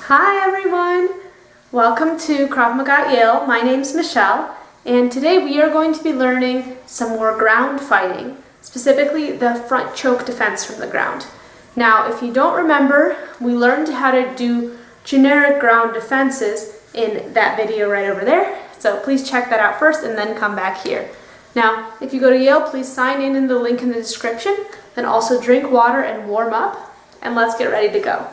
Hi everyone! Welcome to Krav Maga Yale. My name's Michelle, and today we are going to be learning some more ground fighting, specifically the front choke defense from the ground. Now, if you don't remember, we learned how to do generic ground defenses in that video right over there, so please check that out first and then come back here. Now, if you go to Yale, please sign in the link in the description, then also drink water and warm up, and let's get ready to go.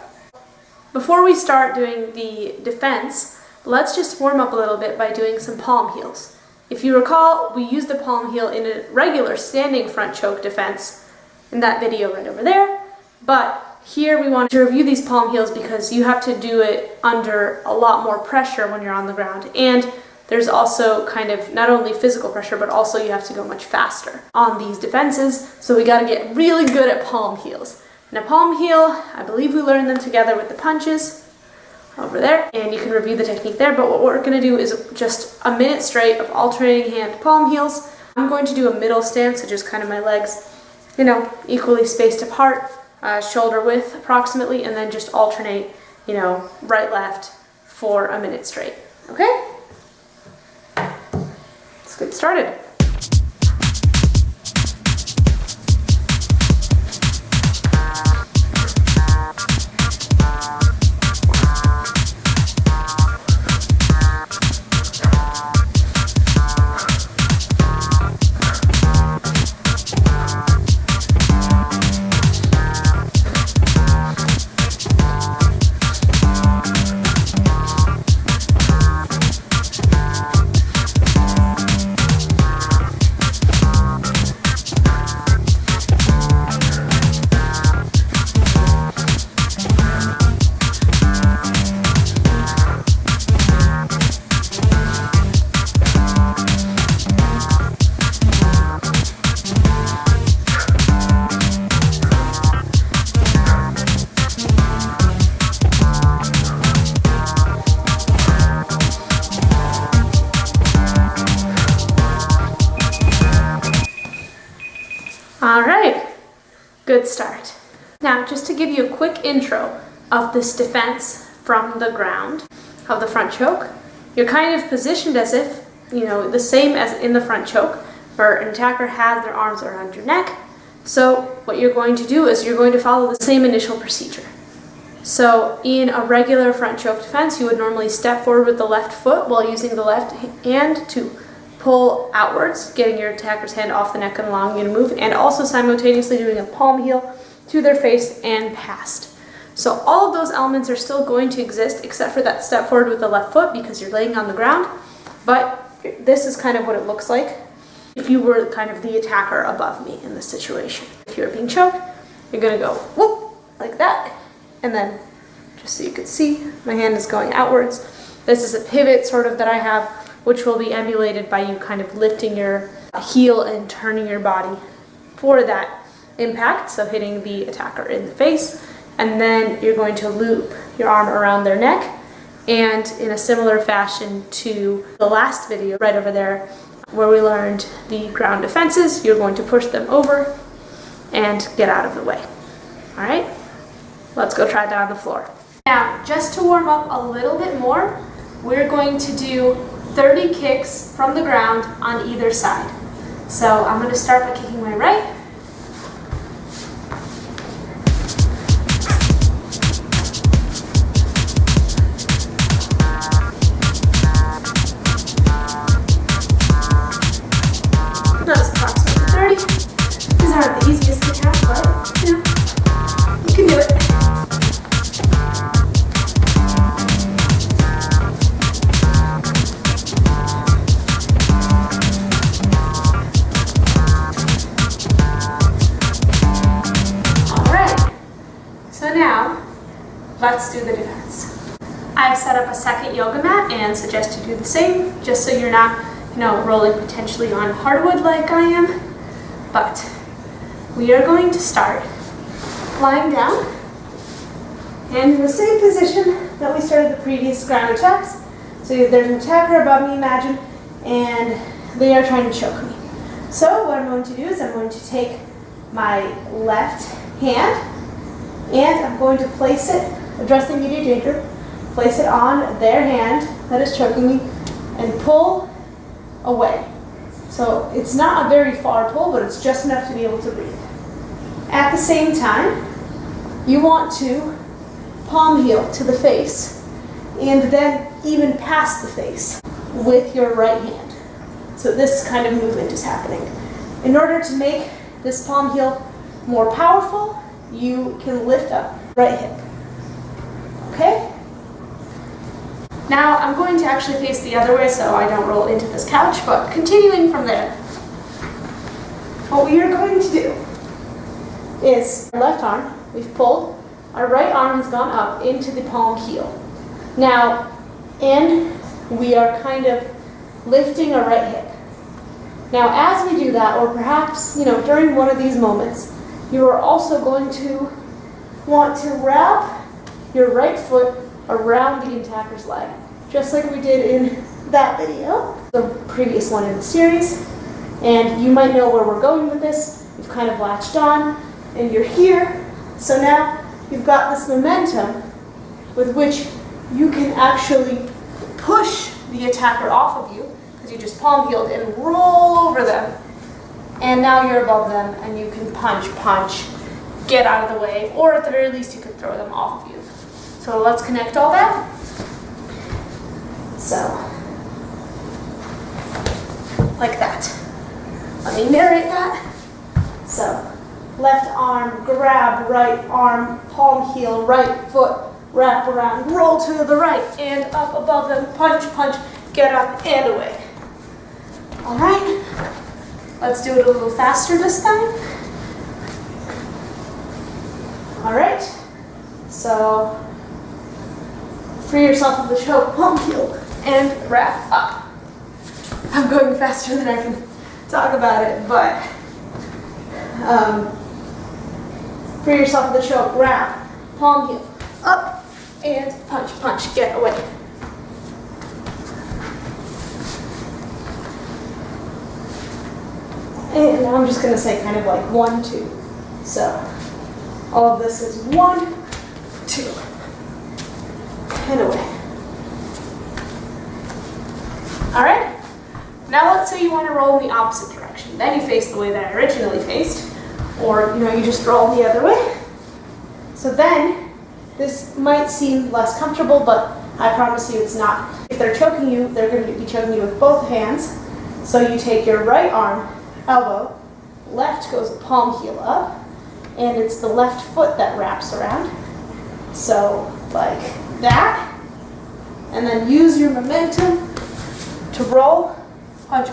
Before we start doing the defense, let's just warm up a little bit by doing some palm heels. If you recall, we used the palm heel in a regular standing front choke defense in that video right over there, but here we want to review these palm heels because you have to do it under a lot more pressure when you're on the ground, and there's also kind of not only physical pressure, but also you have to go much faster on these defenses, so we got to get really good at palm heels. And a palm heel, I believe we learned them together with the punches over there, and you can review the technique there, but what we're going to do is just a minute straight of alternating hand palm heels. I'm going to do a middle stance, so just kind of my legs, equally spaced apart, shoulder width approximately, and then just alternate, right, left for a minute straight, okay? Let's get started. Alright, good start. Now, just to give you a quick intro of this defense from the ground, of the front choke, you're kind of positioned as if, the same as in the front choke, where an attacker has their arms around your neck. So what you're going to do is you're going to follow the same initial procedure. So in a regular front choke defense, you would normally step forward with the left foot while using the left hand to pull outwards, getting your attacker's hand off the neck and allowing you to move, and also simultaneously doing a palm heel to their face and past. So all of those elements are still going to exist except for that step forward with the left foot because you're laying on the ground, but this is kind of what it looks like if you were kind of the attacker above me in this situation. If you're being choked, you're going to go whoop, like that, and then just so you can see, my hand is going outwards. This is a pivot sort of that I have, which will be emulated by you kind of lifting your heel and turning your body for that impact, so hitting the attacker in the face, and then you're going to loop your arm around their neck, and in a similar fashion to the last video right over there where we learned the ground defenses, you're going to push them over and get out of the way. Alright, let's go try that on the floor. Now, just to warm up a little bit more, we're going to do 30 kicks from the ground on either side. So I'm going to start by kicking my right. That was approximately 30. These aren't the easiest to count, but you can do it. Let's do the defense. I've set up a second yoga mat and suggest you do the same, just so you're not, rolling potentially on hardwood like I am. But we are going to start lying down and in the same position that we started the previous ground attacks. So there's an attacker above me, imagine, and they are trying to choke me. So what I'm going to do is I'm going to take my left hand and I'm going to place it, address the immediate danger, place it on their hand that is choking me, and pull away. So it's not a very far pull, but it's just enough to be able to breathe. At the same time, you want to palm heel to the face, and then even past the face with your right hand. So this kind of movement is happening. In order to make this palm heel more powerful, you can lift up right hip. Okay? Now I'm going to actually face the other way so I don't roll into this couch, but continuing from there. What we are going to do is our left arm, we've pulled, our right arm has gone up into the palm heel. Now, and we are kind of lifting our right hip. Now as we do that, or perhaps, during one of these moments, you are also going to want to wrap your right foot around the attacker's leg, just like we did in that video, the previous one in the series. And you might know where we're going with this. You've kind of latched on, and you're here. So now you've got this momentum with which you can actually push the attacker off of you, because you just palm heeled and roll over them. And now you're above them, and you can punch, get out of the way, or at the very least you could throw them off of you. So let's connect all that. So, like that. Let me narrate that. So, left arm, grab, right arm, palm heel, right foot, wrap around, roll to the right, and up above them, punch, get up and away. All right, let's do it a little faster this time. All right, so free yourself of the choke, palm heel, and wrap up. I'm going faster than I can talk about it, but free yourself of the choke, wrap, palm heel, up, and punch, get away. And now I'm just going to say kind of like 1, 2. So all of this is 1, 2, and away. All right. Now let's say you want to roll in the opposite direction. Then you face the way that I originally faced, or you just roll the other way. So then this might seem less comfortable, but I promise you it's not. If they're choking you, they're going to be choking you with both hands. So you take your right arm, elbow, left goes palm heel up, and it's the left foot that wraps around. So like that, and then use your momentum to roll, punch,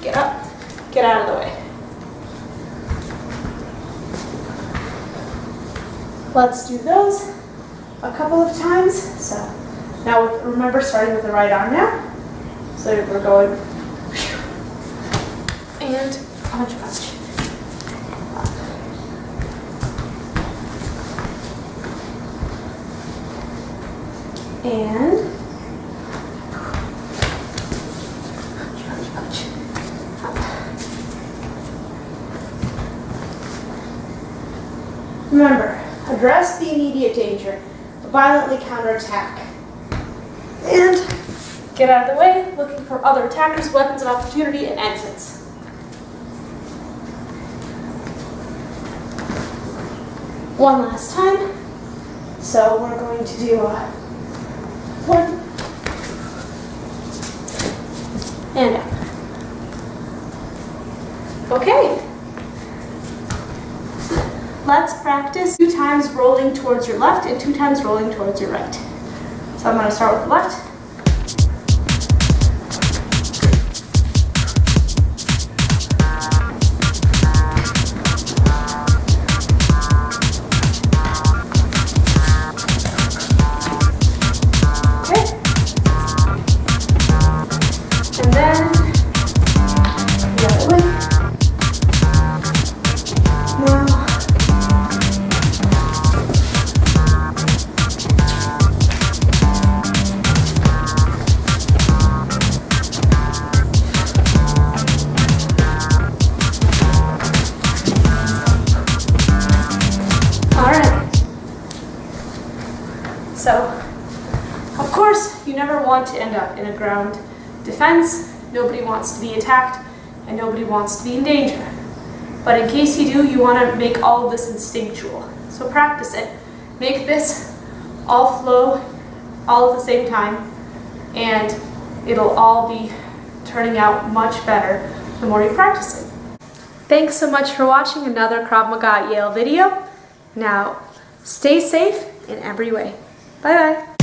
get up, get out of the way. Let's do those a couple of times. So now remember, starting with the right arm now. So we're going and punch. And punch. Remember, address the immediate danger, violently counterattack, and get out of the way, looking for other attackers, weapons of opportunity, and exits. One last time. So we're going to do 1 and up. Okay. Let's practice 2 times rolling towards your left and 2 times rolling towards your right. So I'm going to start with the left. Of course, you never want to end up in a ground defense. Nobody wants to be attacked and nobody wants to be in danger. But in case you do, you want to make all of this instinctual. So practice it. Make this all flow all at the same time, and it'll all be turning out much better the more you practice it. Thanks so much for watching another Krav Maga Yale video. Now, stay safe in every way. Bye bye.